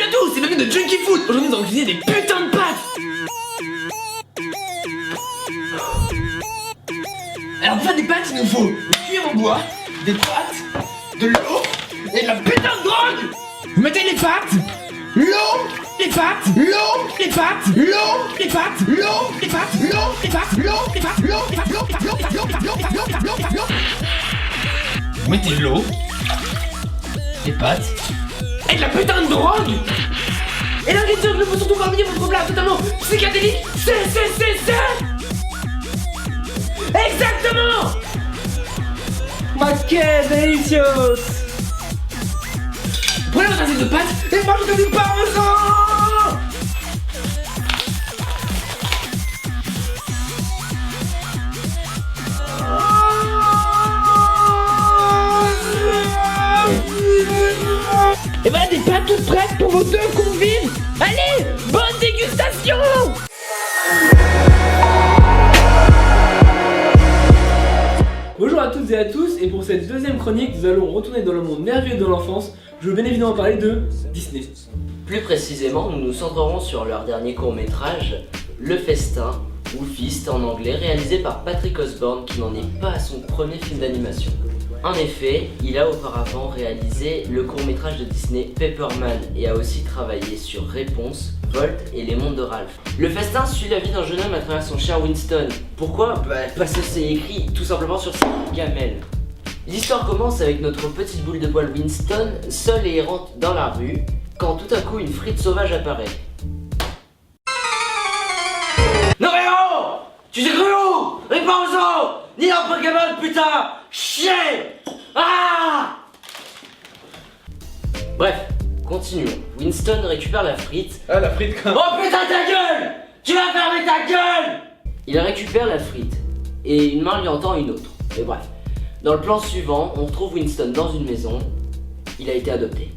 à tous, c'est bienvenue de Junkie Food. Aujourd'hui nous allons cuisiner des putains de pâtes. Alors pour faire des pâtes, il nous faut une cuillère en bois, des pâtes, de l'eau et de la putain de drogue. Vous mettez les pâtes, l'eau, les pâtes, l'eau, les pâtes, l'eau, les pâtes, l'eau, les pâtes, l'eau, les pâtes, l'eau, les pâtes, l'eau, les pâtes, l'eau, les pâtes, l'eau, les pâtes, l'eau, les pâtes, l'eau, les pâtes, l'eau, les pâtes, l'eau, les pâtes, l'eau. Vous mettez de l'eau, les pâtes et de la putain de drogue. Et l'ingrédient que ne faut surtout pas oublier votre plat totalement psychédélique, c'est exactement. Ma que delicieuse. Prenez votre assiette de pâtes et mangez du parmesan. Et voilà des pâtes toutes prêtes pour vos deux convives. Allez, bonne dégustation. Bonjour à toutes et à tous, et pour cette deuxième chronique, nous allons retourner dans le monde merveilleux de l'enfance. Je veux bien évidemment parler de Disney. Plus précisément, nous nous centrerons sur leur dernier court-métrage, Le Festin, ou Feast en anglais, réalisé par Patrick Osborne, qui n'en est pas à son premier film d'animation. En effet, il a auparavant réalisé le court-métrage de Disney Pepperman et a aussi travaillé sur Réponse, Volt et Les Mondes de Ralph. Le Festin suit la vie d'un jeune homme à travers son chien Winston. Pourquoi ? Parce que c'est écrit tout simplement sur sa gamelle. L'histoire commence avec notre petite boule de poil Winston, seule et errante dans la rue, quand tout à coup une frite sauvage apparaît. Non mais oh ! Tu t'es cru où ? Réponds aux os ! Ni dans Pokémon, putain ! Chien ! Ah ! Bref, continuons. Winston récupère la frite. Ah, la frite quand même. Oh putain ta gueule! Tu vas fermer ta gueule! Il récupère la frite, et une main lui entend une autre. Mais bref. Dans le plan suivant, on retrouve Winston dans une maison. Il a été adopté.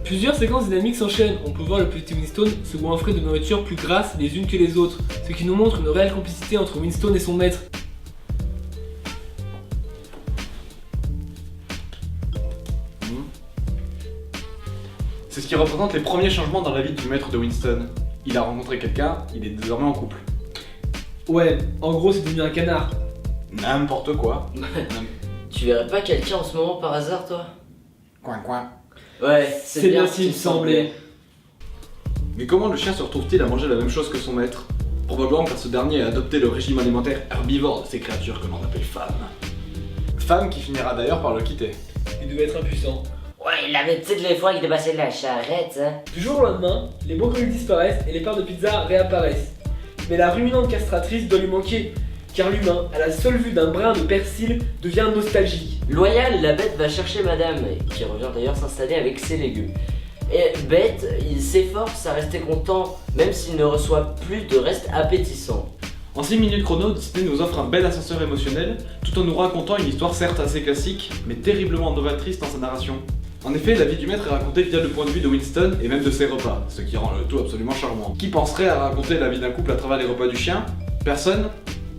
Plusieurs séquences dynamiques s'enchaînent. On peut voir le petit Winston se goinfrer de nourriture plus grasse les unes que les autres, ce qui nous montre une réelle complicité entre Winston et son maître. C'est ce qui représente les premiers changements dans la vie du maître de Winston. Il a rencontré quelqu'un, il est désormais en couple. Ouais, en gros c'est devenu un canard. N'importe quoi. Tu verrais pas quelqu'un en ce moment par hasard, toi? Coin coin. Ouais, C'est bien ce qu'il me semblait. Mais comment le chien se retrouve-t-il à manger la même chose que son maître? Probablement car ce dernier a adopté le régime alimentaire herbivore de ces créatures que l'on appelle femmes. Femme qui finira d'ailleurs par le quitter. Il devait être impuissant. Ouais, il avait peut-être les fois qu'il dépassait de la charrette, hein. Du jour au lendemain, les brocolis disparaissent et les parts de pizza réapparaissent. Mais la ruminante castratrice doit lui manquer, car l'humain, à la seule vue d'un brin de persil, devient nostalgique. Loyal, la bête va chercher madame, qui revient d'ailleurs s'installer avec ses légumes. Et bête, il s'efforce à rester content, même s'il ne reçoit plus de restes appétissants. En 6 minutes chrono, Disney nous offre un bel ascenseur émotionnel, tout en nous racontant une histoire certes assez classique, mais terriblement novatrice dans sa narration. En effet, la vie du maître est racontée via le point de vue de Winston et même de ses repas, ce qui rend le tout absolument charmant. Qui penserait à raconter la vie d'un couple à travers les repas du chien? Personne?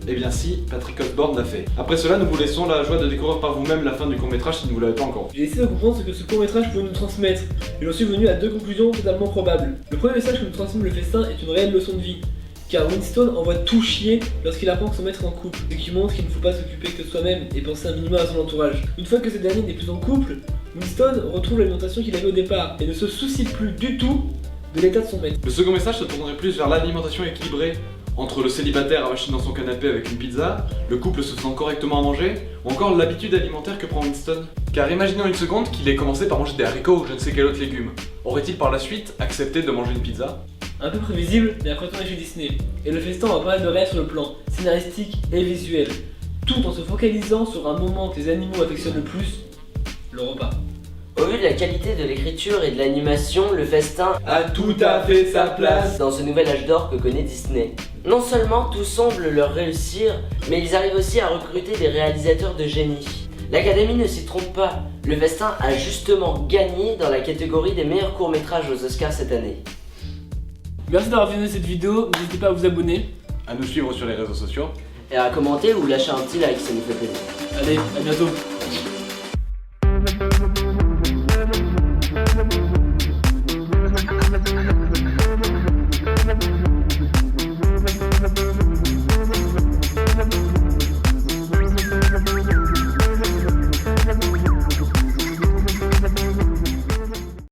Eh bien si, Patrick Osborne l'a fait. Après cela, nous vous laissons la joie de découvrir par vous-même la fin du court-métrage si vous ne l'avez pas encore. J'ai essayé de comprendre ce que ce court-métrage pouvait nous transmettre, et j'en suis venu à deux conclusions totalement probables. Le premier message que nous transmet le festin est une réelle leçon de vie, car Winston envoie tout chier lorsqu'il apprend que son maître est en couple, ce qui montre qu'il ne faut pas s'occuper que de soi-même et penser un minimum à son entourage. Une fois que ce dernier n'est plus en couple, Winston retrouve l'alimentation qu'il avait au départ et ne se soucie plus du tout de l'état de son maître. Le second message se tournerait plus vers l'alimentation équilibrée, entre le célibataire avachi dans son canapé avec une pizza, le couple se faisant correctement à manger, ou encore l'habitude alimentaire que prend Winston. Car imaginons une seconde qu'il ait commencé par manger des haricots ou je ne sais quel autre légume. Aurait-il par la suite accepté de manger une pizza? Un peu prévisible, mais après tout on est chez Disney. Et le festin a pas mal de rêves sur le plan scénaristique et visuel, tout en se focalisant sur un moment que les animaux affectionnent le plus, le repas. Au vu de la qualité de l'écriture et de l'animation, le festin A tout à fait sa place. dans ce nouvel âge d'or que connaît Disney. Non seulement tout semble leur réussir, mais ils arrivent aussi à recruter des réalisateurs de génie. L'Académie ne s'y trompe pas, le festin a justement gagné dans la catégorie des meilleurs courts-métrages aux Oscars cette année. Merci d'avoir visionné cette vidéo, n'hésitez pas à vous abonner. À nous suivre sur les réseaux sociaux. Et à commenter ou lâcher un petit like, ça nous fait plaisir. Allez, à bientôt.